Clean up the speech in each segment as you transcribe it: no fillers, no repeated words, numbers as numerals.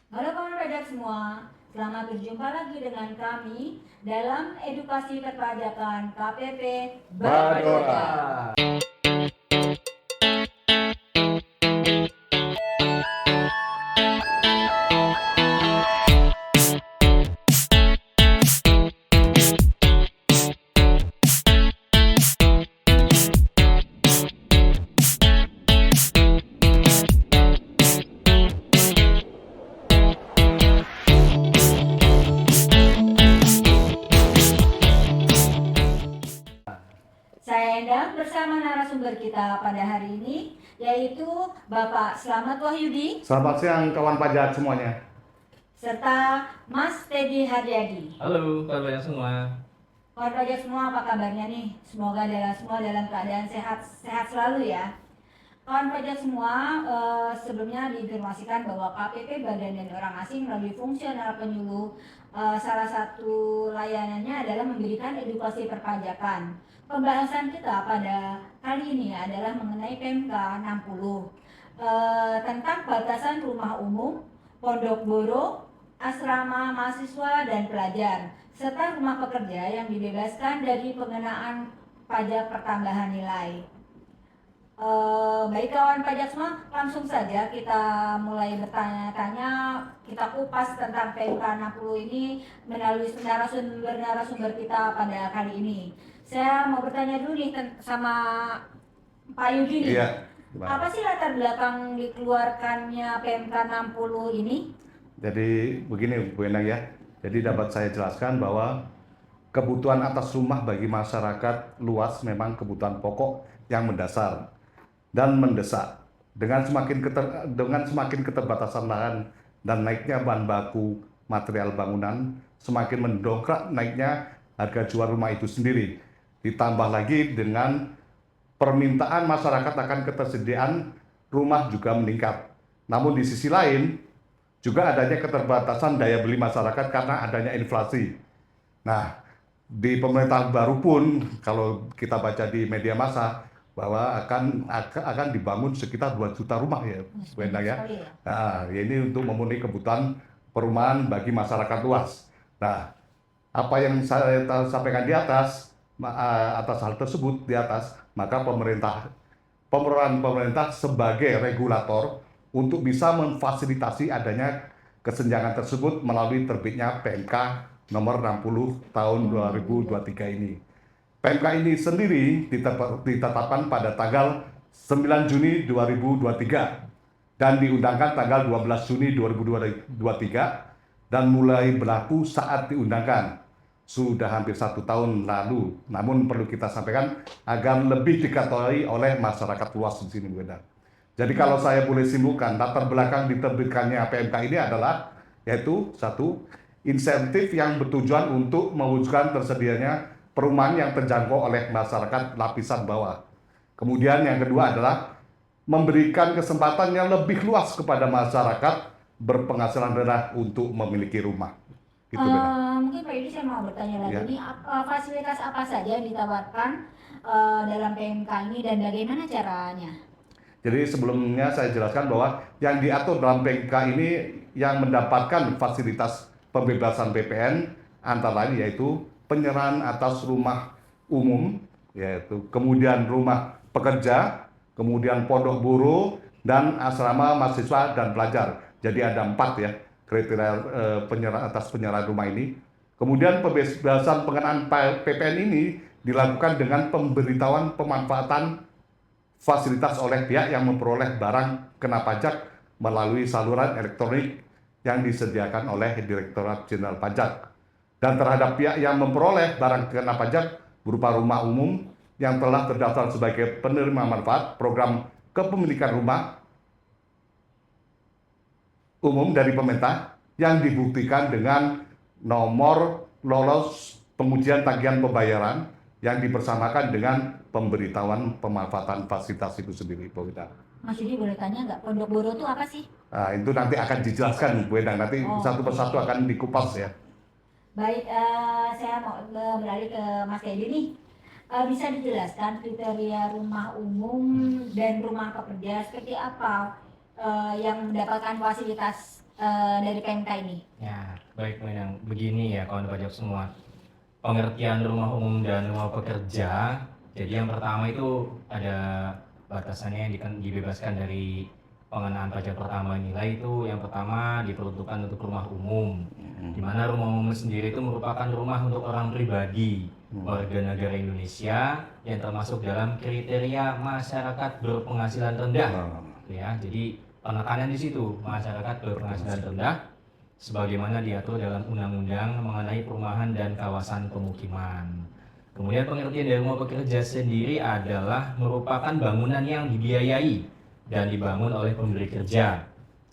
Halo kawan pajak semua, selamat berjumpa lagi dengan kami dalam edukasi perpajakan KPP Badora. Badora. Saya Endang bersama narasumber kita pada hari ini, yaitu Bapak Slamet Wahyudi Selamat siang kawan pajak semuanya. serta Mas Teddy Haryadi. Halo kawan pajak semua. Kawan pajak semua, apa kabarnya nih? Semoga semua dalam keadaan sehat selalu ya. Kawan pajak semua, sebelumnya diinformasikan bahwa KPP Badan dan Orang Asing melalui fungsional penyuluh, salah satu layanannya adalah memberikan edukasi perpajakan. Pembahasan kita pada kali ini adalah mengenai PMK 60, tentang batasan rumah umum, pondok boro, asrama mahasiswa dan pelajar, serta rumah pekerja yang dibebaskan dari pengenaan pajak pertambahan nilai. Baik kawan pajak semua, langsung saja kita mulai bertanya-tanya, kita kupas tentang PMK 60 ini melalui narasumber kita pada kali ini. Saya mau bertanya dulu nih sama Pak Yudi nih. Iya. Apa sih latar belakang dikeluarkannya PMK 60 ini? Jadi begini Bu Endang ya. Jadi dapat saya jelaskan bahwa kebutuhan atas rumah bagi masyarakat luas memang kebutuhan pokok yang mendasar dan mendesak. Dengan semakin keterbatasan lahan dan naiknya bahan baku material bangunan, semakin mendongkrak naiknya harga jual rumah itu sendiri. Ditambah lagi dengan permintaan masyarakat akan ketersediaan rumah juga meningkat. Namun di sisi lain juga adanya keterbatasan daya beli masyarakat karena adanya inflasi. Nah, di pemerintahan baru pun kalau kita baca di media massa bahwa akan dibangun sekitar 2 juta rumah ya, Bu Endang ya. Nah, ini untuk memenuhi kebutuhan perumahan bagi masyarakat luas. Nah, apa yang saya sampaikan di atas hal tersebut di atas, maka pemerintah sebagai regulator untuk bisa memfasilitasi adanya kesenjangan tersebut melalui terbitnya PMK nomor 60 tahun 2023 ini. PMK ini sendiri ditetapkan pada tanggal 9 Juni 2023 dan diundangkan tanggal 12 Juni 2023 dan mulai berlaku saat diundangkan. Sudah hampir 1 tahun lalu, namun perlu kita sampaikan agar lebih diketahui oleh masyarakat luas di sini, Bu Endang. Jadi kalau saya boleh simpulkan, latar belakang diterbitkannya PMK ini adalah yaitu satu, insentif yang bertujuan untuk mewujudkan tersedianya perumahan yang terjangkau oleh masyarakat lapisan bawah. Kemudian yang kedua adalah memberikan kesempatan yang lebih luas kepada masyarakat berpenghasilan rendah untuk memiliki rumah. Gitu, Mungkin Pak Yudi saya mau bertanya lagi nih, fasilitas apa saja yang ditawarkan dalam PMK ini dan bagaimana caranya? Jadi sebelumnya saya jelaskan bahwa yang diatur dalam PMK ini yang mendapatkan fasilitas pembebasan PPN antara lain yaitu penyerahan atas rumah umum, yaitu kemudian rumah pekerja, kemudian pondok buru, dan asrama mahasiswa dan pelajar. Jadi ada 4 ya kriteria atas penyerahan rumah ini. Kemudian pembebasan pengenaan PPN ini dilakukan dengan pemberitahuan pemanfaatan fasilitas oleh pihak yang memperoleh barang kena pajak melalui saluran elektronik yang disediakan oleh Direktorat Jenderal Pajak. Dan terhadap pihak yang memperoleh barang kena pajak berupa rumah umum yang telah terdaftar sebagai penerima manfaat program kepemilikan rumah umum dari pemerintah yang dibuktikan dengan nomor lolos pengujian tagihan pembayaran yang dipersamakan dengan pemberitahuan pemanfaatan fasilitas itu sendiri, Bu Endang. Mas Yudi boleh tanya nggak, pondok boro itu apa sih? Nah, itu nanti akan dijelaskan, Bu Endang. Nanti satu persatu akan dikupas ya. Baik, saya mau beralih ke Mas Teddy nih. Bisa dijelaskan kriteria rumah umum dan rumah pekerja seperti apa yang mendapatkan fasilitas dari PMK ini? Ya, baik Menang. Begini ya kawan pajak semua. Pengertian rumah umum dan rumah pekerja. Jadi yang pertama itu ada batasannya yang dibebaskan dari pengenaan pajak pertama nilai. Itu yang pertama diperuntukkan untuk rumah umum, di mana rumah umum sendiri itu merupakan rumah untuk orang pribadi warga negara Indonesia yang termasuk dalam kriteria masyarakat berpenghasilan rendah. Ya, jadi penekanan di situ masyarakat berpenghasilan rendah sebagaimana diatur dalam undang-undang mengenai perumahan dan kawasan pemukiman. Kemudian pengertian dari rumah pekerja sendiri adalah merupakan bangunan yang dibiayai dan dibangun oleh pemberi kerja,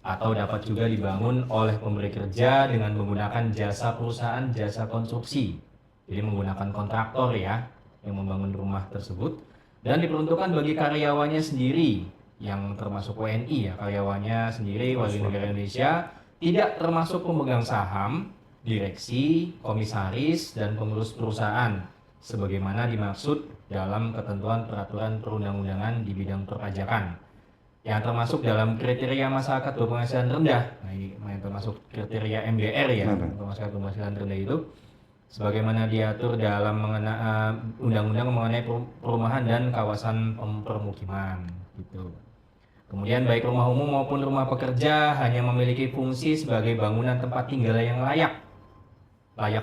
atau dapat juga dibangun oleh pemberi kerja dengan menggunakan jasa perusahaan jasa konstruksi. Jadi menggunakan kontraktor ya yang membangun rumah tersebut, dan diperuntukkan bagi karyawannya sendiri yang termasuk WNI ya, karyawannya sendiri warga negara Indonesia, tidak termasuk pemegang saham, direksi, komisaris, dan pengurus perusahaan sebagaimana dimaksud dalam ketentuan peraturan perundang-undangan di bidang perpajakan yang termasuk dalam kriteria masyarakat berpenghasilan rendah. Nah, ini yang termasuk kriteria MBR ya, untuk masyarakat berpenghasilan rendah itu sebagaimana diatur dalam undang-undang mengenai perumahan dan kawasan permukiman gitu. Kemudian baik rumah umum maupun rumah pekerja hanya memiliki fungsi sebagai bangunan tempat tinggal yang layak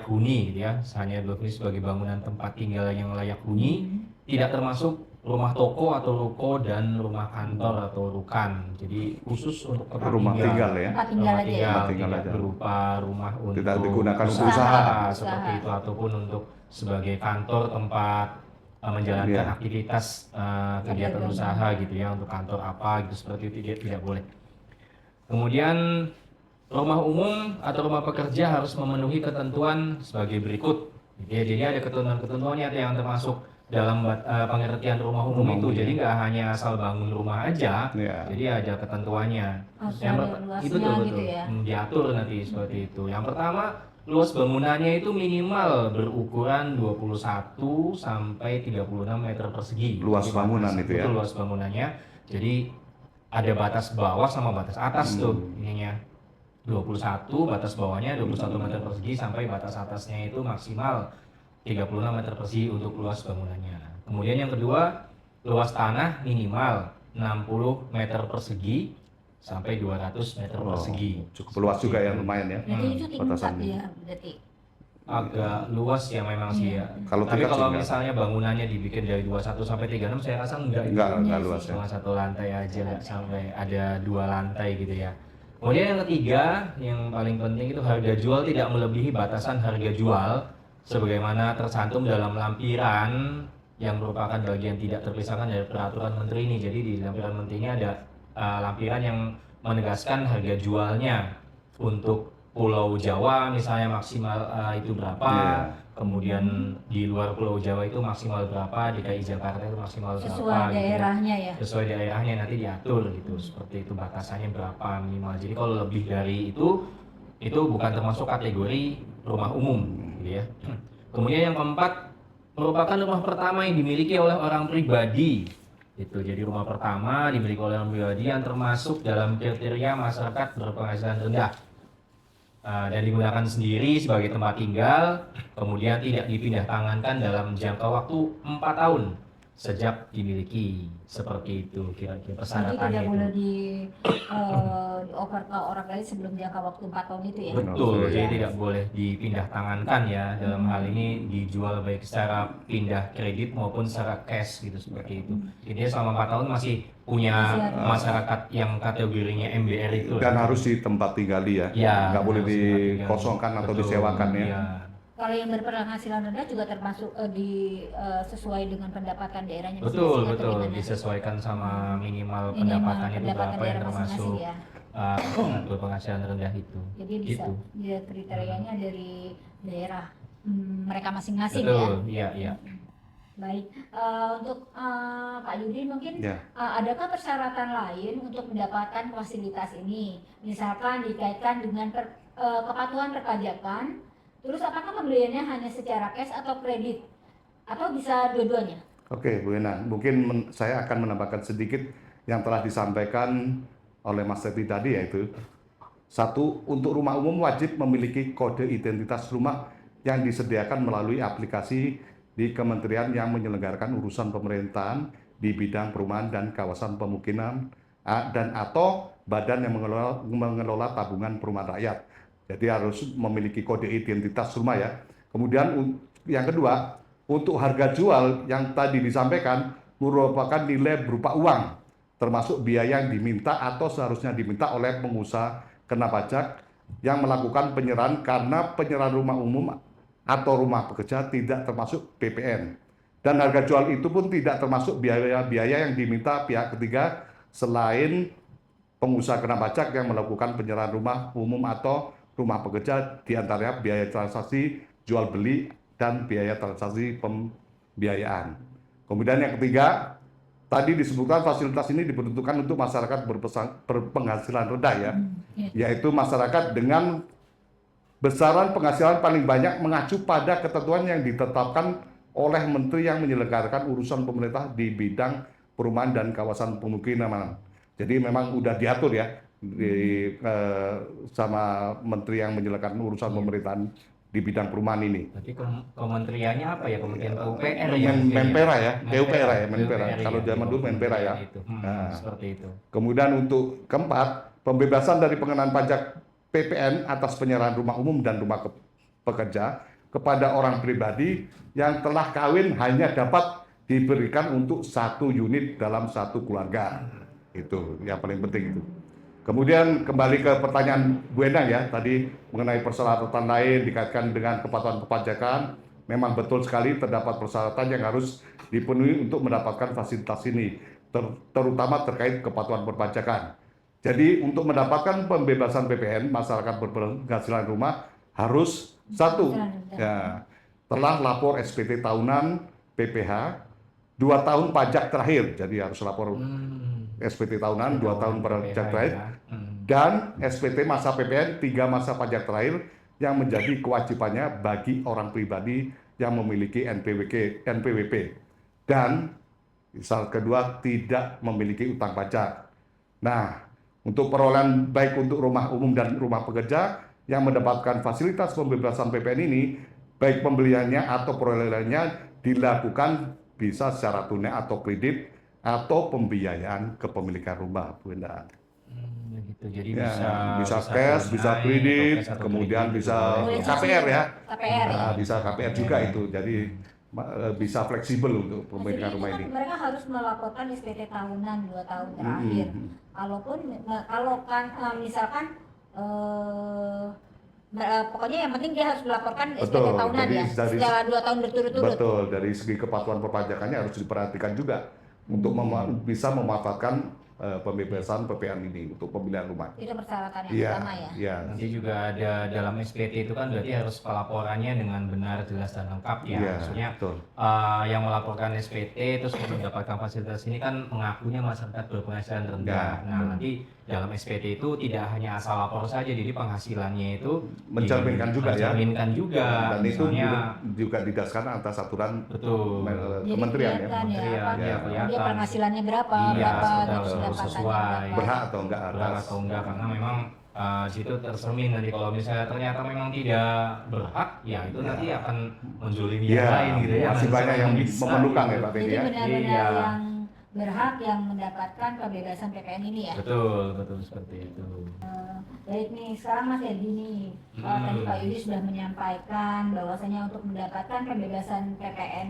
huni gitu ya, hanya berfungsi sebagai bangunan tempat tinggal yang layak huni, tidak termasuk rumah toko atau ruko dan rumah kantor atau rukan. Jadi khusus untuk tempat rumah tinggal ya. Tempat tinggal aja ya. Tempat tinggal tidak aja. berupa rumah untuk Tidak digunakan untuk usaha. seperti itu, ataupun untuk sebagai kantor tempat menjalankan aktivitas kegiatan usaha gitu ya, untuk kantor apa gitu, seperti itu tidak boleh. Kemudian rumah umum atau rumah pekerja harus memenuhi ketentuan sebagai berikut. Jadi ada ketentuan-ketentuannya yang termasuk dalam pengertian rumah umum itu. Jadi nggak hanya asal bangun rumah aja, jadi ada ketentuannya. Itu betul gitu ya? Diatur nanti seperti itu. Yang pertama, luas bangunannya itu minimal berukuran 21 sampai 36 meter persegi. Luas bangunan itu ya? Betul, luas bangunannya. Jadi ada batas bawah sama batas atas tuh ininya. 21, batas bawahnya 21 meter persegi sampai batas atasnya itu maksimal 36 meter persegi untuk luas bangunannya. Kemudian yang kedua, luas tanah minimal 60 meter persegi sampai 200 meter persegi. Cukup luas juga ya, lumayan ya. Jadi itu tingkat batasannya. ya berarti. Agak luas ya memang sih ya. Tapi kalau misalnya bangunannya dibikin dari 21 sampai 36 saya rasa enggak luas ya. Cuma satu lantai aja, nggak sampai ada 2 lantai gitu ya. Kemudian yang ketiga, yang paling penting itu harga jual tidak melebihi batasan harga jual sebagaimana tercantum dalam lampiran yang merupakan bagian tidak terpisahkan dari peraturan menteri ini. Jadi di lampiran menteri ini ada lampiran yang menegaskan harga jualnya untuk Pulau Jawa misalnya maksimal itu berapa, kemudian di luar Pulau Jawa itu maksimal berapa, DKI Jakarta itu maksimal berapa. Sesuai daerahnya ya. Sesuai daerahnya nanti diatur gitu, seperti itu batasannya berapa minimal. Jadi kalau lebih dari itu bukan termasuk kategori rumah umum gitu ya. Kemudian yang keempat, merupakan rumah pertama yang dimiliki oleh orang pribadi. Itu jadi rumah pertama dimiliki oleh orang pribadi yang termasuk dalam kriteria masyarakat berpenghasilan rendah. Dan digunakan sendiri sebagai tempat tinggal, kemudian tidak dipindah tangankan dalam jangka waktu 4 tahun sejak dimiliki. Seperti itu kira-kira persyaratannya. Jadi tidak itu. boleh dioper ke orang lain sebelum jangka waktu 4 tahun itu ya? Betul, jadi tidak boleh dipindah tangankan ya. Dalam hal ini dijual baik secara pindah kredit maupun secara cash gitu, seperti itu. Jadi selama 4 tahun masih punya masyarakat yang kategorinya MBR itu. Dan harus di tempat tinggali ya, nggak boleh dikosongkan atau disewakan ya. Kalau yang berpenghasilan rendah juga termasuk sesuai dengan pendapatan daerahnya Betul, masing-masing atau betul. gimana? Disesuaikan sama minimal Minimal pendapatannya itu pendapatan berapa yang daerah termasuk masing-masing ya. berpenghasilan rendah itu. Jadi bisa Gitu. dia kriterianya dari daerah mereka masing-masing ya. Betul, iya. Baik, untuk Pak Yudi mungkin Ya. adakah persyaratan lain untuk mendapatkan fasilitas ini? Misalkan dikaitkan dengan kepatuhan perpajakan. Terus apakah pembeliannya hanya secara cash atau kredit? Atau bisa dua-duanya? Oke, Bu Ena, mungkin saya akan menambahkan sedikit yang telah disampaikan oleh Mas Tepi tadi, yaitu Satu, untuk rumah umum wajib memiliki kode identitas rumah yang disediakan melalui aplikasi di kementerian yang menyelenggarakan urusan pemerintahan di bidang perumahan dan kawasan pemukiman dan atau badan yang mengelola tabungan perumahan rakyat. Jadi harus memiliki kode identitas rumah ya. Kemudian yang kedua, untuk harga jual yang tadi disampaikan merupakan nilai berupa uang, termasuk biaya yang diminta atau seharusnya diminta oleh pengusaha kena pajak yang melakukan penyerahan, karena penyerahan rumah umum atau rumah pekerja tidak termasuk PPN. Dan harga jual itu pun tidak termasuk biaya-biaya yang diminta pihak ketiga selain pengusaha kena pajak yang melakukan penyerahan rumah umum atau rumah pekerja, diantaranya biaya transaksi jual beli dan biaya transaksi pembiayaan. Kemudian yang ketiga, tadi disebutkan fasilitas ini diperuntukkan untuk masyarakat berpenghasilan rendah ya, yaitu masyarakat dengan besaran penghasilan paling banyak mengacu pada ketentuan yang ditetapkan oleh menteri yang menyelenggarakan urusan pemerintah di bidang perumahan dan kawasan pemukiman. Jadi memang udah diatur ya sama menteri yang menyelenggarakan urusan pemerintahan di bidang perumahan ini. Berarti kementeriannya apa ya? Kementerian PUPR ya? Menpera ya, PUPR ya, Menpera. PUPR Kalau ya, zaman dulu Menpera ya. Nah, seperti itu. Kemudian untuk keempat, pembebasan dari pengenaan pajak PPN atas penyerahan rumah umum dan rumah pekerja kepada orang pribadi yang telah kawin hanya dapat diberikan untuk 1 unit dalam 1 keluarga. Itu yang paling penting itu. Kemudian kembali ke pertanyaan Bu Endang ya, tadi mengenai persyaratan lain dikaitkan dengan kepatuhan perpajakan. Memang betul sekali terdapat persyaratan yang harus dipenuhi untuk mendapatkan fasilitas ini, terutama terkait kepatuhan perpajakan. Jadi untuk mendapatkan pembebasan PPN, masyarakat berpenghasilan rumah harus satu, ya, telah lapor SPT tahunan PPH 2 tahun pajak terakhir, jadi harus lapor SPT tahunan 2 tahun pajak terakhir, dan SPT masa PPN 3 masa pajak terakhir yang menjadi kewajibannya bagi orang pribadi yang memiliki NPWP. Dan misal kedua, tidak memiliki utang pajak. Nah, untuk perolehan baik untuk rumah umum dan rumah pekerja yang mendapatkan fasilitas pembebasan PPN ini, baik pembeliannya atau perolehannya dilakukan bisa secara tunai atau kredit atau pembiayaan kepemilikan rumah, Bu Endang. Gitu. Jadi Ya, bisa bisa cash, tunai, bisa atau kredit, cash atau kemudian kredit, bisa Boleh KPR ya. KPR ya. Nah, bisa KPR juga itu. Jadi bisa fleksibel untuk pemilikan Jadi rumah itu ini. kan mereka harus melaporkan SPT tahunan 2 tahun terakhir. Kalau kan misalkan pokoknya yang penting dia harus melaporkan SPT Betul, tahunan jadi ya, dari- setelah 2 tahun berturut-turut. Betul, dari segi kepatuhan perpajakannya harus diperhatikan juga untuk bisa memanfaatkan pembebasan PPN ini untuk pembelian rumah. Itu persyaratan yang Iya, utama ya. iya. Nanti juga ada dalam SPT itu kan berarti harus pelaporannya dengan benar, jelas dan lengkap ya. Iya, Maksudnya betul. yang melaporkan SPT terus mendapatkan fasilitas ini kan mengakunya masyarakat berpenghasilan rendah. Ya, Nah, nanti dalam SPT itu tidak hanya asal lapor saja, jadi penghasilannya itu Mencerminkan juga ya. mencerminkan juga. Dan itu Misalnya, juga didasarkan atas aturan betul. Jadi kementerian ya. kelihatan Kementerian, apa, ya, dia kelihatan. penghasilannya berapa, Iya, berapa sudah terus harus pendapatannya sesuai. berapa. Berhak atau enggak Berhak atas. atau enggak, karena memang situ tercermin nanti kalau misalnya ternyata memang tidak berhak, ya itu nanti akan menzolimi Iya, yang lain gitu ya. masih Dan banyak yang bisa memerlukan gitu. ya Pak Teddy Jadi ya. benar-benar Iya. yang berhak yang mendapatkan pembebasan PPN ini ya. Betul, betul seperti itu. Baik nih, sekarang Mas Edi nih, tadi Pak Yudi sudah menyampaikan bahwasanya untuk mendapatkan pembebasan PPN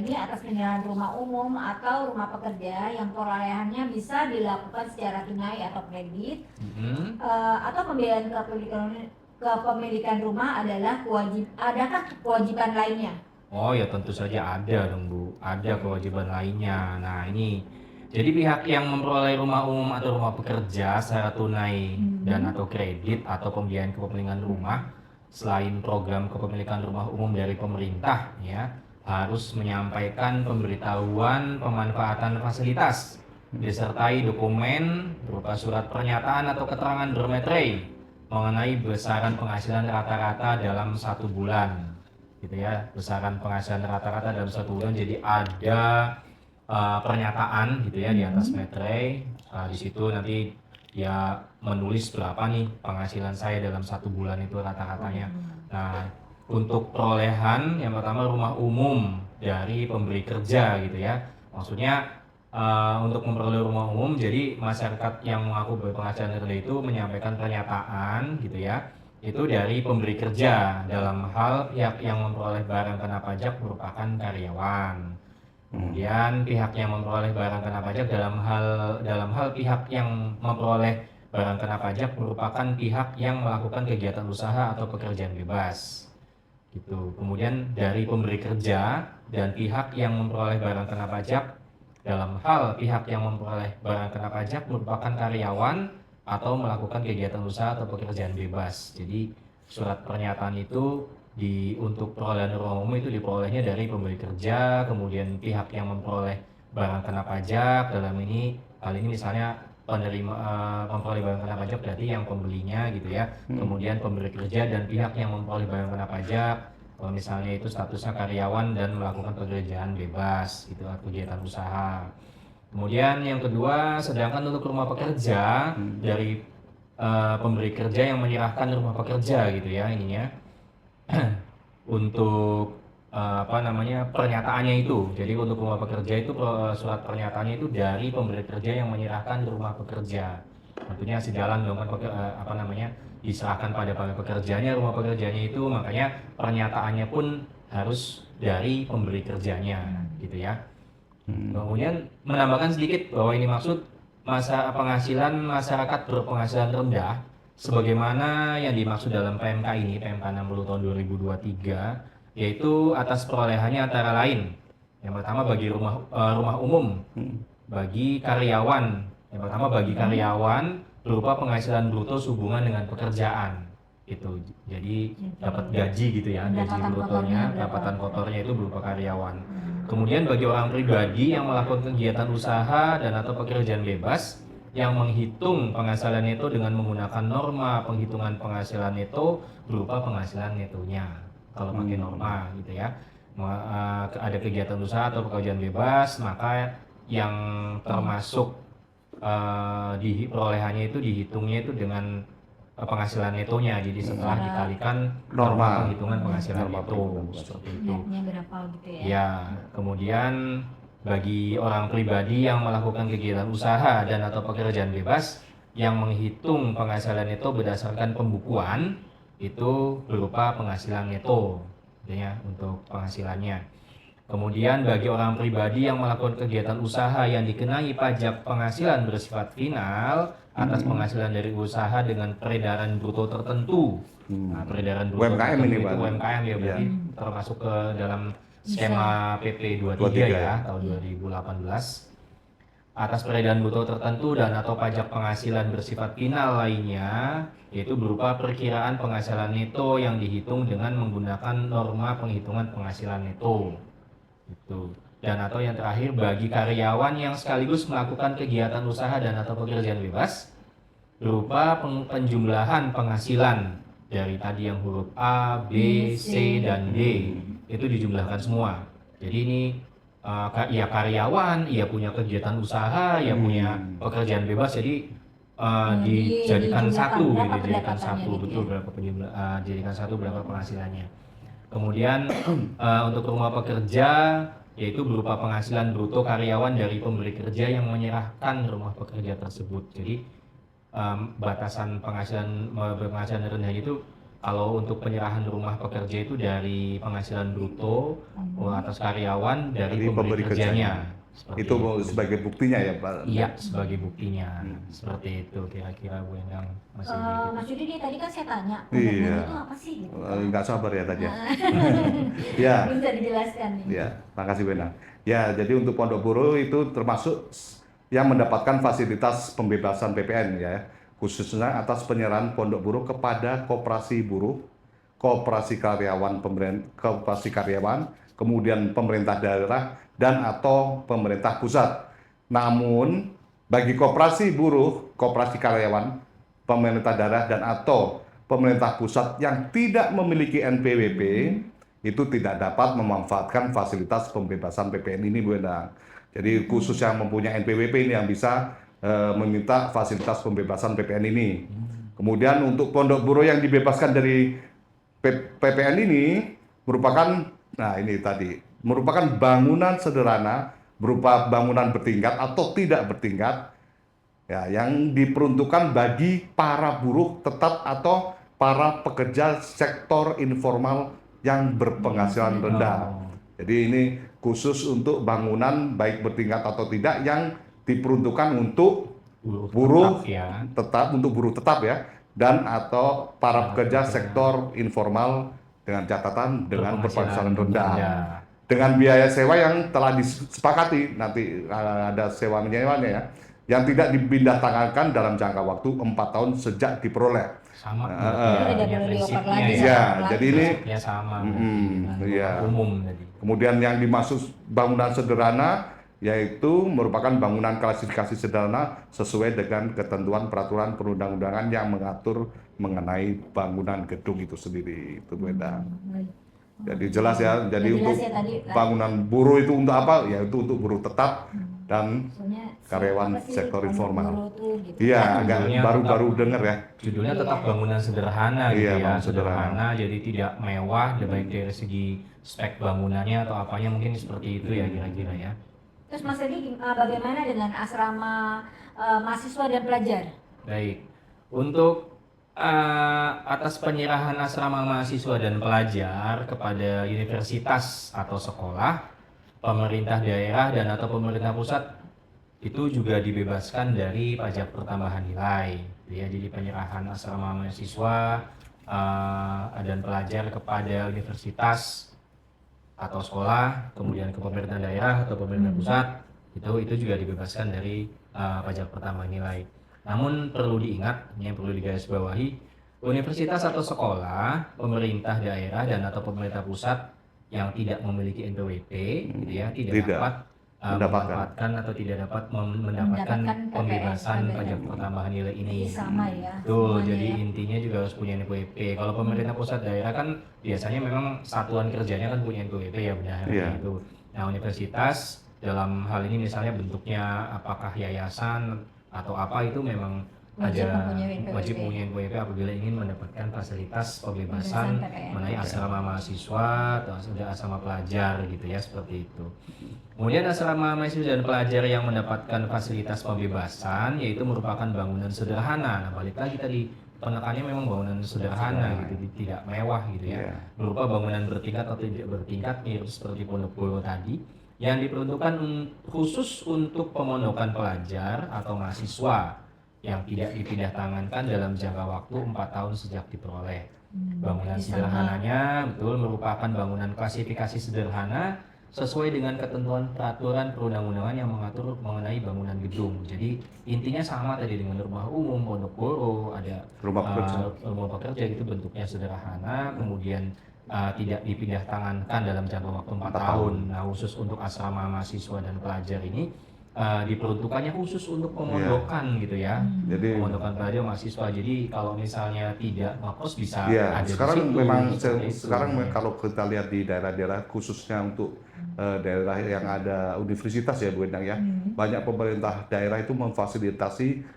ini atas penyerahan rumah umum atau rumah pekerja yang perolehannya bisa dilakukan secara tunai atau kredit, atau pembiayaan kepemilikan rumah adakah kewajiban lainnya? Oh ya tentu saja ada dong Bu, ada kewajiban lainnya. Nah ini, jadi pihak yang memperoleh rumah umum atau rumah pekerja secara tunai dan atau kredit atau pembiayaan kepemilikan rumah selain program kepemilikan rumah umum dari pemerintah ya, harus menyampaikan pemberitahuan pemanfaatan fasilitas disertai dokumen berupa surat pernyataan atau keterangan bermeterai mengenai besaran penghasilan rata-rata dalam 1 bulan gitu ya, besaran penghasilan rata-rata dalam 1 bulan. Jadi ada pernyataan gitu ya di atas meterai, di situ nanti dia menulis berapa nih penghasilan saya dalam 1 bulan itu rata-ratanya. Nah, untuk perolehan yang pertama rumah umum dari pemberi kerja gitu ya. Maksudnya untuk memperoleh rumah umum, jadi masyarakat yang mengaku berpenghasilan rendah itu menyampaikan pernyataan gitu ya, itu dari pemberi kerja dalam hal pihak yang memperoleh barang kena pajak merupakan karyawan. Kemudian pihak yang memperoleh barang kena pajak dalam hal pihak yang memperoleh barang kena pajak merupakan pihak yang melakukan kegiatan usaha atau pekerjaan bebas. Gitu. Kemudian dari pemberi kerja dan pihak yang memperoleh barang kena pajak dalam hal pihak yang memperoleh barang kena pajak merupakan karyawan atau melakukan kegiatan usaha atau pekerjaan bebas. Jadi surat pernyataan itu untuk perolehan rumah umum itu diperolehnya dari pemberi kerja, kemudian pihak yang memperoleh barang kena pajak dalam hal ini misalnya penerima memperoleh barang kena pajak berarti yang pembelinya gitu ya. Kemudian pemberi kerja dan pihak yang memperoleh barang kena pajak kalau misalnya itu statusnya karyawan dan melakukan pekerjaan bebas gitu atau kegiatan usaha. Kemudian yang kedua, sedangkan untuk rumah pekerja dari pemberi kerja yang menyerahkan rumah pekerja gitu ya ininya untuk pernyataannya itu. Jadi untuk rumah pekerja itu surat pernyataannya itu dari pemberi kerja yang menyerahkan rumah pekerja. Tentunya sejalan dong kan diserahkan pada pekerjanya rumah pekerjanya itu, makanya pernyataannya pun harus dari pemberi kerjanya gitu ya. Kemudian menambahkan sedikit bahwa ini maksud masa penghasilan masyarakat berpenghasilan rendah sebagaimana yang dimaksud dalam PMK ini, PMK 60 tahun 2023, yaitu atas perolehannya antara lain yang pertama bagi rumah umum, bagi karyawan, yang pertama bagi karyawan berupa penghasilan bruto sehubungan dengan pekerjaan itu, jadi dapat gaji gitu ya, gaji brutonya, pendapatan kotornya itu berupa karyawan. Kemudian bagi orang pribadi yang melakukan kegiatan usaha dan atau pekerjaan bebas yang menghitung penghasilan neto dengan menggunakan norma penghitungan penghasilan neto berupa penghasilan netonya. Kalau pakai norma gitu ya, ada kegiatan usaha atau pekerjaan bebas, maka yang termasuk di perolehannya itu dihitungnya itu dengan penghasilan netonya. Jadi setelah dikalikan norma penghitungan penghasilan neto seperti itu. Netnya berapa gitu ya? Ya, kemudian bagi orang pribadi yang melakukan kegiatan usaha dan atau pekerjaan bebas yang menghitung penghasilan neto berdasarkan pembukuan itu berupa penghasilan neto ya untuk penghasilannya. Kemudian bagi orang pribadi yang melakukan kegiatan usaha yang dikenai pajak penghasilan bersifat final atas penghasilan dari usaha dengan peredaran bruto tertentu. Nah, peredaran bruto UMKM ini, itu Pak. UMKM ya berarti termasuk ke dalam skema PP 23 ya tahun 2018. Atas peredaran bruto tertentu dan atau pajak penghasilan bersifat final lainnya, yaitu berupa perkiraan penghasilan neto yang dihitung dengan menggunakan norma penghitungan penghasilan neto. Itu. Dan atau yang terakhir bagi karyawan yang sekaligus melakukan kegiatan usaha dan atau pekerjaan bebas berupa penjumlahan penghasilan dari tadi yang huruf A, B, C, dan D itu dijumlahkan semua. Jadi ini ia karyawan, ia punya kegiatan usaha, ia punya pekerjaan bebas, jadi dijadikan satu, gitu, dijadikan satu gitu betul ya? berapa dijadikan satu berapa penghasilannya. Kemudian untuk rumah pekerja yaitu berupa penghasilan bruto karyawan dari pemberi kerja yang menyerahkan rumah pekerja tersebut. Jadi batasan penghasilan rendah itu kalau untuk penyerahan rumah pekerja itu dari penghasilan bruto atas karyawan dari pemberi kerjanya. Seperti Itu sebagai buktinya ya Pak? Iya, sebagai buktinya. Seperti itu kira-kira Bu Endang masih gitu. Mas Yudi nih tadi kan saya tanya, Iya. itu apa sih gitu? Nggak sabar ya tadi ya. Ya, Bisa dijelaskan nih. ya, makasih Bu Endang. Ya, jadi untuk Pondok Buruh itu termasuk yang mendapatkan fasilitas pembebasan PPN ya, khususnya atas penyerahan Pondok Buruh kepada koperasi buruh, koperasi karyawan, kemudian pemerintah daerah dan atau pemerintah pusat. Namun bagi koperasi buruh, koperasi karyawan, pemerintah daerah dan atau pemerintah pusat yang tidak memiliki NPWP itu tidak dapat memanfaatkan fasilitas pembebasan PPN ini Bu Endang. Jadi khusus yang mempunyai NPWP ini yang bisa meminta fasilitas pembebasan PPN ini. Kemudian untuk pondok buruh yang dibebaskan dari PPN ini merupakan, nah ini tadi, merupakan bangunan sederhana berupa bangunan bertingkat atau tidak bertingkat, ya, yang diperuntukkan bagi para buruh tetap atau para pekerja sektor informal yang berpenghasilan rendah. Jadi ini khusus untuk bangunan baik bertingkat atau tidak yang diperuntukkan untuk buruh tetap, untuk buruh tetap ya, dan atau para pekerja sektor informal dengan catatan dengan berpenghasilan rendah. Dengan biaya sewa yang telah disepakati, nanti ada sewa menyewanya ya, yang tidak dipindah tangankan dalam jangka waktu 4 tahun sejak diperoleh. Sama. Prinsipnya ya. Jadi ini sama. Ya. Umum tadi. Kemudian yang dimaksud bangunan sederhana yaitu merupakan bangunan klasifikasi sederhana sesuai dengan ketentuan peraturan perundang-undangan yang mengatur mengenai bangunan gedung itu sendiri. Itu beda. Jadi jelas ya. Jadi untuk ya, bangunan buruh itu untuk apa? Yaitu untuk buruh tetap dan karyawan sektor informal. Iya, agak baru-baru dengar ya. Judulnya tetap bangunan sederhana gitu ya, sederhana. jadi tidak mewah, baik dari segi spek bangunannya atau apanya mungkin seperti itu ya kira-kira ya. Terus Mas Edi, bagaimana dengan asrama mahasiswa dan pelajar? Baik, untuk atas penyerahan asrama mahasiswa dan pelajar kepada universitas atau sekolah, pemerintah daerah dan atau pemerintah pusat itu juga dibebaskan dari pajak pertambahan nilai. Ya, jadi penyerahan asrama mahasiswa dan pelajar kepada universitas atau sekolah, kemudian ke pemerintah daerah atau pemerintah pusat, itu juga dibebaskan dari pajak pertambahan nilai. Namun perlu diingat, yang perlu digarisbawahi, universitas atau sekolah, pemerintah daerah dan atau pemerintah pusat yang tidak memiliki NPWP, gitu ya, tidak dapat memanfaatkan atau tidak dapat mendapatkan pembebasan pajak pertambahan nilai ini. Sama ya. Betul, jadi intinya juga harus punya NPWP. Kalau pemerintah pusat daerah kan biasanya memang satuan kerjanya kan punya NPWP ya, benar itu. Nah, universitas dalam hal ini misalnya bentuknya apakah yayasan atau apa, itu memang wajib punya NPWP apabila ingin mendapatkan fasilitas pembebasan mengenai asrama mahasiswa atau asrama pelajar gitu ya, seperti itu. Kemudian asrama mahasiswa dan pelajar yang mendapatkan fasilitas pembebasan yaitu merupakan bangunan sederhana. Nah, balik lagi tadi penekannya memang bangunan sederhana gitu, tidak mewah gitu ya. Berupa bangunan bertingkat atau tidak bertingkat mirip seperti pondok buruh tadi, yang diperuntukkan khusus untuk pemondokan pelajar atau mahasiswa yang tidak dipindah tangankan dalam jangka waktu 4 tahun sejak diperoleh. Bangunan sederhananya betul merupakan bangunan klasifikasi sederhana sesuai dengan ketentuan peraturan perundang-undangan yang mengatur mengenai bangunan gedung. Jadi intinya sama tadi dengan rumah umum, pondok buruh, ada rumah pekerja gitu, bentuknya sederhana, kemudian tidak dipindah tangankan dalam jangka waktu 4 tahun. Nah, khusus untuk asrama mahasiswa dan pelajar ini diperuntukannya khusus untuk pemondokan gitu ya. Jadi pemondokan pelajar mahasiswa. Jadi kalau misalnya tidak ngekos bisa ada sekarang di situ. Memang sekarang kalau kita lihat di daerah-daerah khususnya untuk daerah yang ada universitas ya Bu Endang ya, banyak pemerintah daerah itu memfasilitasi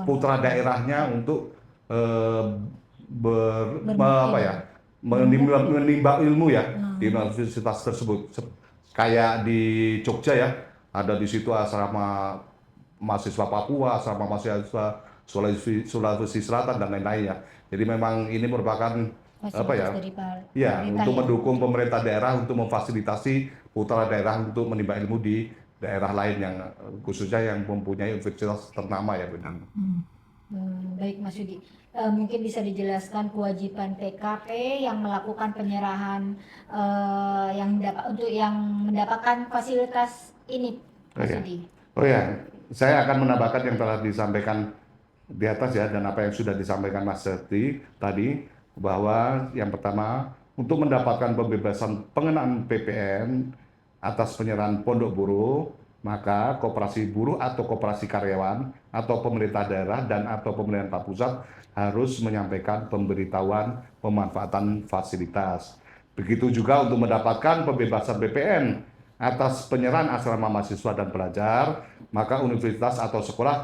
putra daerahnya untuk menimba ilmu ya di universitas tersebut. Kayak di Jogja ya, ada di situ asrama mahasiswa Papua, asrama mahasiswa Sulawesi Selatan dan lain-lain ya. Jadi memang ini merupakan untuk mendukung pemerintah daerah untuk memfasilitasi putra daerah untuk menimba ilmu di daerah lain yang khususnya yang mempunyai universitas ternama ya benar. Baik Mas Yudi, mungkin bisa dijelaskan kewajiban PKP yang melakukan penyerahan untuk yang mendapatkan fasilitas ini, Mas Yudi. Saya akan menambahkan yang telah disampaikan di atas ya, dan apa yang sudah disampaikan Mas Yudi tadi, bahwa yang pertama untuk mendapatkan pembebasan pengenaan PPN atas penyerahan pondok buruh, maka koperasi buruh atau koperasi karyawan atau pemerintah daerah dan atau pemerintah pusat harus menyampaikan pemberitahuan pemanfaatan fasilitas. Begitu juga untuk mendapatkan pembebasan PPN atas penyerahan asrama mahasiswa dan pelajar, maka universitas atau sekolah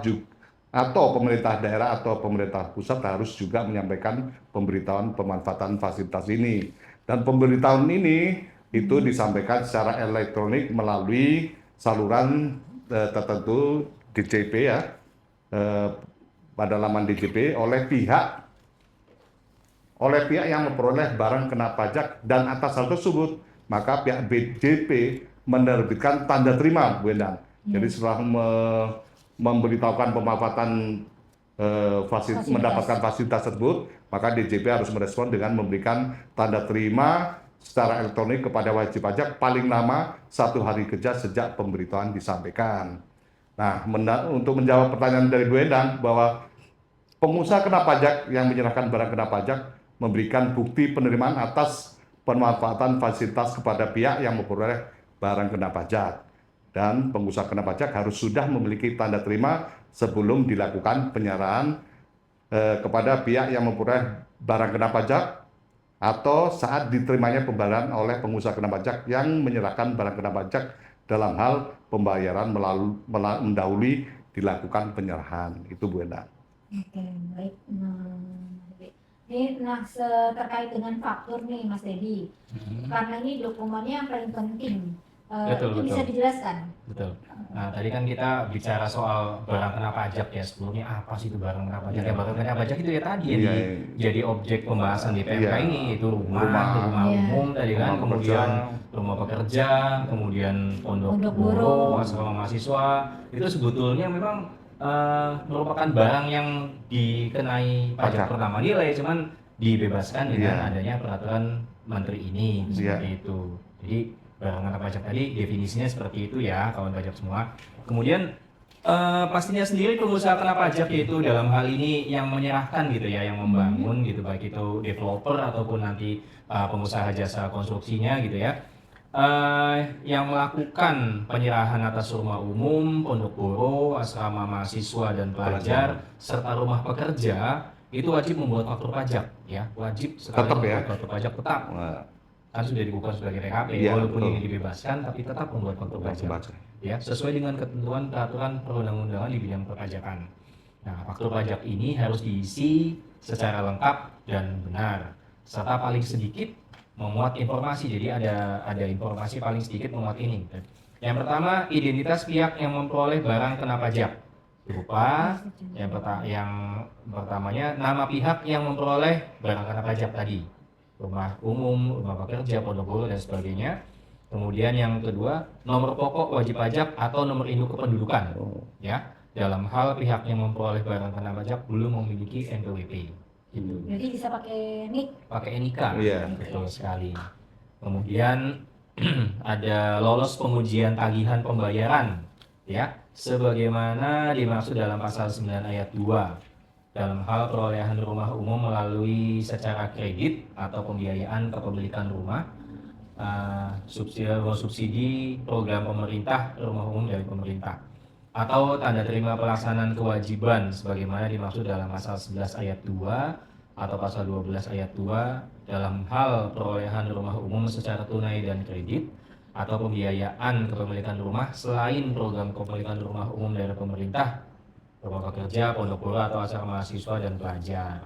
atau pemerintah daerah atau pemerintah pusat harus juga menyampaikan pemberitahuan pemanfaatan fasilitas ini. Dan pemberitahuan ini itu disampaikan secara elektronik melalui saluran tertentu DJP ya, pada laman DJP oleh pihak yang memperoleh barang kena pajak, dan atas hal tersebut maka pihak BJP menerbitkan tanda terima, Bu Endang. Jadi setelah memberitahukan pemanfaatan mendapatkan fasilitas tersebut, maka DJP harus merespon dengan memberikan tanda terima secara elektronik kepada wajib pajak paling lama 1 hari kerja sejak pemberitahuan disampaikan. Nah, untuk menjawab pertanyaan dari Bu Endang bahwa pengusaha kena pajak yang menyerahkan barang kena pajak memberikan bukti penerimaan atas pemanfaatan fasilitas kepada pihak yang memperoleh barang kena pajak. Dan pengusaha kena pajak harus sudah memiliki tanda terima sebelum dilakukan penyerahan kepada pihak yang memperoleh barang kena pajak atau saat diterimanya pembayaran oleh pengusaha kena pajak yang menyerahkan barang kena pajak dalam hal pembayaran mendahului dilakukan penyerahan. Itu Bu Endang. Oke, baik. Nah, terkait dengan faktur nih Mas Dedi, karena ini dokumennya yang paling penting. Betul. Bisa dijelaskan? Betul. Nah, tadi kan kita bicara soal barang kena pajak ya, sebelumnya apa sih itu barang kena pajak? Ya, barang kena pajak itu ya tadi jadi objek pembahasan di PMK ini, itu rumah umum tadi kan, kemudian rumah pekerja, kemudian pondok guru, asrama mahasiswa, itu sebetulnya memang merupakan barang yang dikenai pajak pertama nilai, cuman dibebaskan dengan adanya peraturan menteri ini, seperti itu. Jadi barang kena pajak tadi definisinya seperti itu ya kawan pajak semua. Kemudian pastinya sendiri pengusaha kena pajak yaitu dalam hal ini yang menyerahkan gitu ya, yang membangun gitu, baik itu developer ataupun nanti pengusaha jasa konstruksinya gitu ya, yang melakukan penyerahan atas rumah umum, pondok guru, asrama mahasiswa dan pelajar serta rumah pekerja itu wajib membuat faktur pajak ya, wajib sekali membuat faktur pajak tetap. Kan sudah dibuka sebagai PKP, walaupun ini dibebaskan tapi tetap membuat faktur pajak ya, sesuai dengan ketentuan peraturan perundang-undangan di bidang perpajakan. Nah, faktur pajak ini harus diisi secara lengkap dan benar, serta paling sedikit memuat informasi. Jadi ada informasi paling sedikit memuat ini. Yang pertama, identitas pihak yang memperoleh barang kena pajak berupa yang pertamanya nama pihak yang memperoleh barang kena pajak tadi, rumah umum, rumah pekerja, pondok guru dan sebagainya. Kemudian yang kedua, nomor pokok wajib pajak atau nomor induk kependudukan ya, dalam hal pihak yang memperoleh barang kena pajak belum memiliki NPWP gitu. Jadi bisa pakai NIK? Pakai NIK, betul sekali. Kemudian ada lolos pengujian tagihan pembayaran ya, sebagaimana dimaksud dalam pasal 9 ayat 2 dalam hal perolehan rumah umum melalui secara kredit atau pembiayaan kepemilikan rumah, subsidi program pemerintah rumah umum dari pemerintah, atau tanda terima pelaksanaan kewajiban sebagaimana dimaksud dalam pasal 11 ayat 2 atau pasal 12 ayat 2 dalam hal perolehan rumah umum secara tunai dan kredit atau pembiayaan kepemilikan rumah selain program kepemilikan rumah umum dari pemerintah, rumah pekerja, pondok guru atau asrama mahasiswa dan pelajar.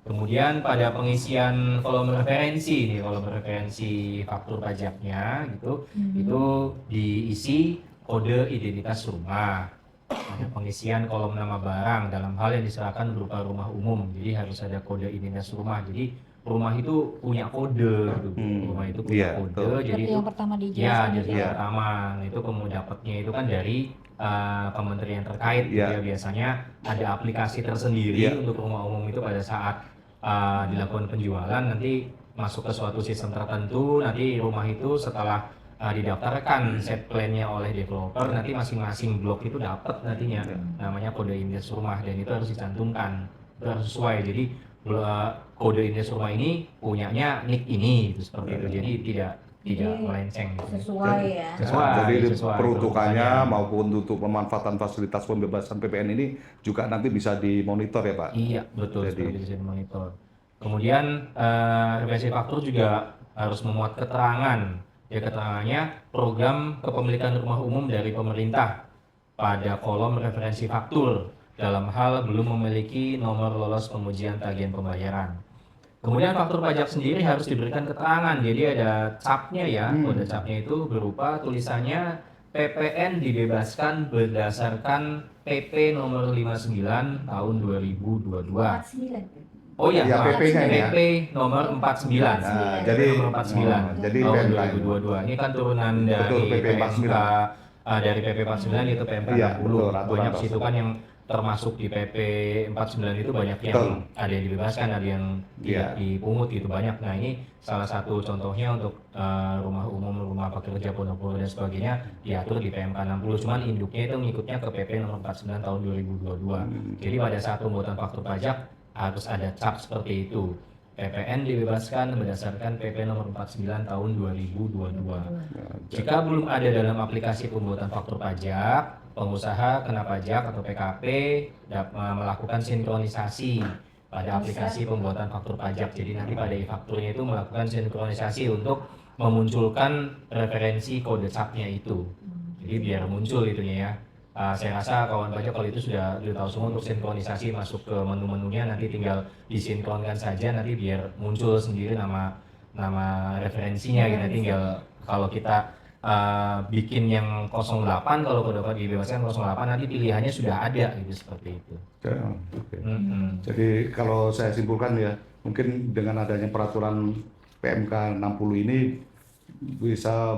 Kemudian pada pengisian kolom referensi faktur pajaknya gitu, itu diisi kode identitas rumah. Ada pengisian kolom nama barang dalam hal yang diserahkan berupa rumah umum, jadi harus ada kode identitas rumah. Jadi rumah itu punya kode gitu. Rumah itu punya kode. Jadi itu yang pertama dijelaskan. Yang pertama itu kemudian dapatnya itu kan dari kementerian terkait gitu ya. Biasanya ada aplikasi tersendiri untuk rumah umum itu pada saat dilakukan penjualan, nanti masuk ke suatu sistem tertentu, nanti rumah itu setelah didaftarkan set plan-nya oleh developer, nanti masing-masing blok itu dapat nantinya namanya kode identitas rumah, dan itu harus dicantumkan, itu harus sesuai. Jadi kode identitas rumah ini punyanya NIK ini gitu, seperti itu. Jadi tidak melenceng gitu. Sesuai ya. Jadi peruntukannya maupun untuk pemanfaatan fasilitas pembebasan PPN ini juga nanti bisa dimonitor ya Pak? Iya betul, jadi bisa dimonitor. Kemudian referensi faktur juga harus memuat keterangan Ya, keterangannya program kepemilikan rumah umum dari pemerintah pada kolom referensi faktur dalam hal belum memiliki nomor lolos pengujian tagihan pembayaran. Kemudian faktur pajak sendiri harus diberikan keterangan, jadi ada capnya ya, kode capnya itu berupa tulisannya PPN dibebaskan berdasarkan PP nomor 59 tahun 2022. 49. Oh iya, Ya, PP-nya ya. PP nomor 49. Nah, jadi nomor 49 jadi tahun PMK 2022. Ini kan turunan dari Betul, PP 49. dari PP 49 itu PMK Iya, 60. betul, aturan Banyak tersebut. situ kan yang termasuk di PP 49 itu banyak yang Betul. ada yang dibebaskan, ada yang tidak Iya. dipungut gitu banyak. Nah, ini salah satu contohnya untuk rumah umum, rumah pekerja, pondok-pondok dan sebagainya diatur di PMK 60. Cuman induknya itu ngikutnya ke PP nomor 49 tahun 2022. Jadi pada saat pembuatan faktur pajak harus ada cap seperti itu. PPN dibebaskan berdasarkan PP nomor 49 tahun 2022. Jika belum ada dalam aplikasi pembuatan faktur pajak, pengusaha kena pajak atau PKP melakukan sinkronisasi pada aplikasi pembuatan faktur pajak. Jadi nanti pada e-fakturnya itu melakukan sinkronisasi untuk memunculkan referensi kode capnya itu. Jadi biar muncul itunya ya. Saya rasa kawan pajak kalau itu sudah tahu semua untuk sinkronisasi masuk ke menu-menunya, nanti tinggal disinkronkan saja, nanti biar muncul sendiri nama referensinya gitu. Tinggal kalau kita bikin yang 08, kalau dapat dibebaskan 08, nanti pilihannya sudah ada gitu, seperti itu. Oke. Jadi kalau saya simpulkan ya, mungkin dengan adanya peraturan PMK 60 ini bisa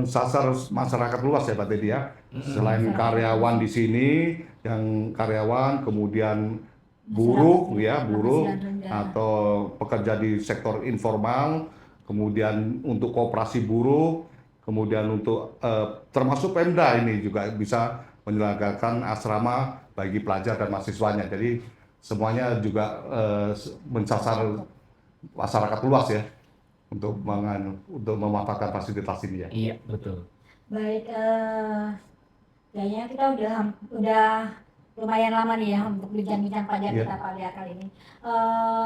sasar masyarakat luas ya Pak Teddy ya. Selain karyawan di sini, yang karyawan, kemudian buruh ya, buruh atau pekerja di sektor informal, kemudian untuk koperasi buruh, kemudian untuk termasuk Pemda ini juga bisa menyelenggarakan asrama bagi pelajar dan mahasiswanya. Jadi semuanya juga mensasar masyarakat luas ya untuk memanfaatkan fasilitas ini ya. Iya, betul. Baik, kayaknya kita udah lumayan lama nih ya untuk bincang-bincang pajak kita pada kali ini.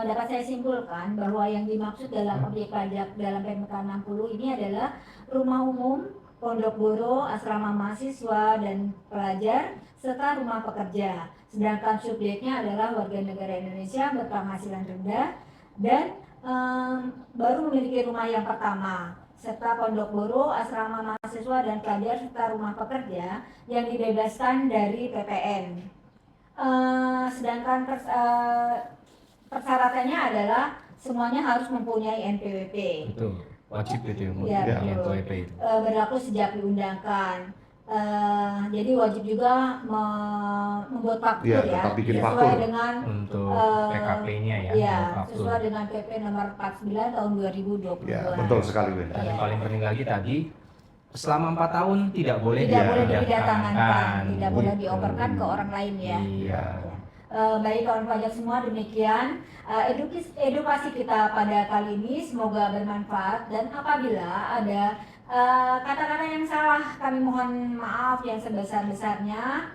Dapat saya simpulkan bahwa yang dimaksud dalam objek pajak dalam PMK 60 ini adalah rumah umum, pondok guru, asrama mahasiswa dan pelajar, serta rumah pekerja. Sedangkan subjeknya adalah warga negara Indonesia berpenghasilan rendah dan baru memiliki rumah yang pertama, serta pondok guru, asrama mahasiswa dan pelajar, serta rumah pekerja yang dibebaskan dari PPN. Sedangkan persyaratannya adalah semuanya harus mempunyai NPWP. Betul, wajib itu ya, NPWP itu. Berlaku sejak diundangkan. Jadi wajib juga membuat faktur ya, sesuai dengan untuk PKP-nya ya. Iya, sesuai dengan PP nomor 49 tahun 2022. Ya, betul sekali, Win. Dan yang paling penting lagi tadi, selama 4 tahun tidak boleh didatangkan, tidak boleh dioperkan ke orang lain ya. Iya. Baik kawan pajak semua, demikian edukasi kita pada kali ini, semoga bermanfaat, dan apabila ada kata-kata yang salah kami mohon maaf yang sebesar-besarnya,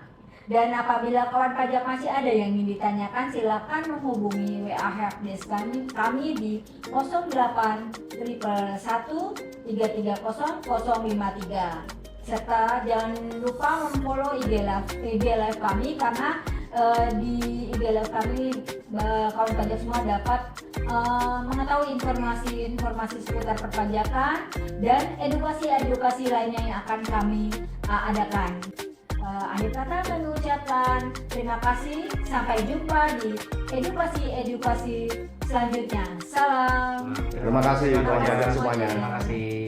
dan apabila kawan pajak masih ada yang ingin ditanyakan, silakan menghubungi WA helpdesk kami di 08 111 330 053, serta jangan lupa memfollow IG live kami, karena di IG live kami kawan pajak semua dapat mengetahui informasi seputar perpajakan dan edukasi lainnya yang akan kami adakan. Akhir kata kami ucapkan terima kasih, sampai jumpa di edukasi selanjutnya. Salam. Terima kasih kawan pajak semuanya. Terima kasih.